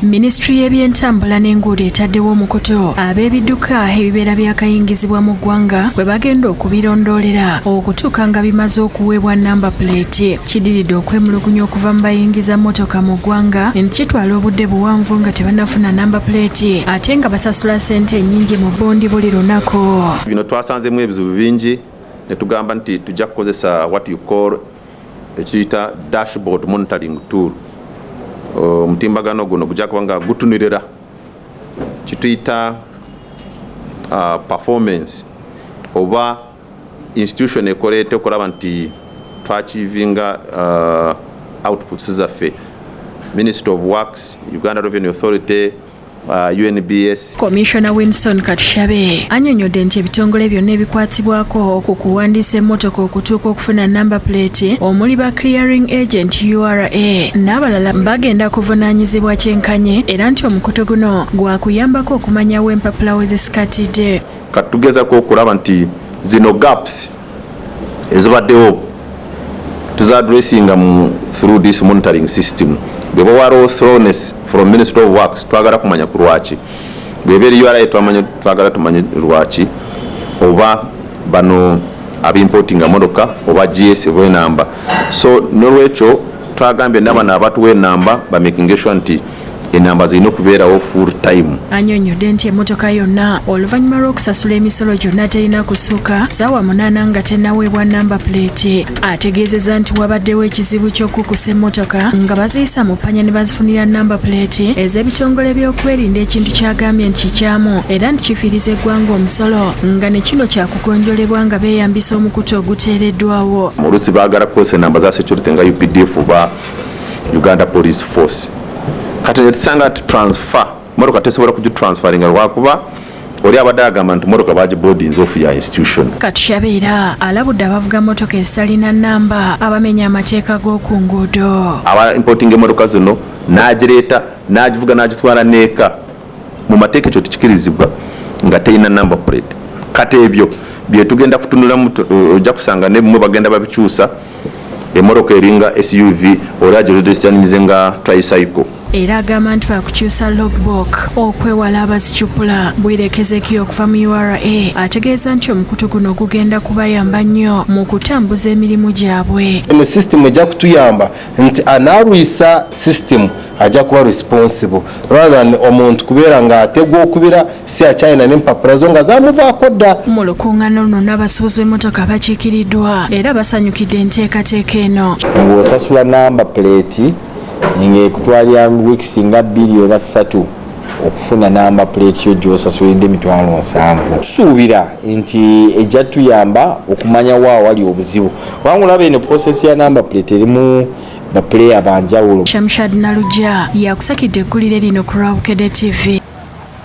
Ministry y'ebyentambula n'enguudo etaddewo omukutu ab'ebidduka ebibeera byakayingizibwa mu ggwanga bwe bagenda okubirondoolera okutuuka nga bimaze okuweebwa namba plate. Kidiridde okwemulugunya okuva mu bayingiza mmotoka mu ggwanga kitwala obudde buwanvu nga tebannafuna namba plate ate nga basasula ssente ennyingi mu bbondi buli lunaku. Bino twasanzemu ebizibu bingi ne tugamba nti tujja kukozesa what you call ekiyita dashboard monitoring tool. Omutimbagano guno gujja kuba nga gutunulira kituyita performance oba institution ekoleete okulaba nti twachievinga outputs zaffe. Ministry of Works, Uganda Revenue Authority, UNBS. Commissioner Winston Katushabe annyonnyodde nti ebitongole byonna ebikwatibwako ku kuwandiisa emmotoka okutuuka okufuna namba plate omuli ba clearing agent URA n'abalala bagenda kuvunaanyizibwa kyenkanye era nti omukutu guno gwakuyambako okumanyawo empapula we zisikatidde. Katugezako okulaba nti zino gaps ezibaddewo tuzaadressinga through this monitoring system. Bweba waliwo slowness from Ministry of Works twagala kumanya ku lwaki, bweba eri URA twagala tumanye lwaki, oba bano abimportinga motoka oba GS oba enamba. So nolwekyo twagambye n'abana abatuwa enamba bamaking sure nti enamba zirina okubeerawo full time. Annyonnyodde nti emmotoka yonna oluvannyuma lw'okusasula emisolo gyonna terina kusukka ssaawa 8 nga tennaweebwa namba plate. Ategeezezza nti wabaddewo ekizibu ky'okukusa emmotoka nga baziyisa mu ppanya ne bazifunira namba plate ez'ebitongole by'okwerinda ekintu kyagambye nti kikyamu era nti kifiiriza eggwanga omusolo nga ne kino kyakugonjolebwa nga beeyambisa omukutu oguteereddwawo. Oluusi baagala kukozesa enamba za security nga UPDF oba Uganda Police Force. Kati tusanga transfer motoka tesobola kugitransferinga lwakuba oli abadde agamba nti motoka bagiboardings off ya institution. Katushabe era alabudde abavuga motoka ezitalina namba abamenya amateeka g'oku nguudo. Aba importing emotoka zino n'agireeta n'agivuga n'agitwala neeka mu mateeka ekyo tekikirizibwa nga terina namba plate. Kati ebyo bye tugenda kutunula ojja kusanga ne bimwe bagenda babikyusa emotoka eringa SUV oba agiregisteranize nga tricycle. Era agamba nti bakukyusa logbook okwewala abazicupula. Bwirekezeki okuva mu URA ategeeza nti omukutu guno gugenda kubayamba nnyo mu kutambuza emirimu gyabwe. Eno system ejja kutuyamba nti anaalwisa system ajja kuba responsible rather than omuntu kubeera nga ategwa okubira si akyalina n'empapula zo nga zamuvaako dda. Mu lukuŋŋaana luno n'abasuubuzi b'emmotoka bakiikiriddwa era basanyukidde enteekateeka eno. Ng'osasula namba plate ng'ekutwalira weeks nga 2 oba 3 okufuna namba plate yo gy'osasulidde $7,000. Tusuubira nti ejja tuyamba okumanya wa wali obuzibu. Wangu olaba eno process ya namba plate erimu bapuleya banjawulo. Shamshad Nalujja yakusakidde eggulire lino ku Rawukedde TV.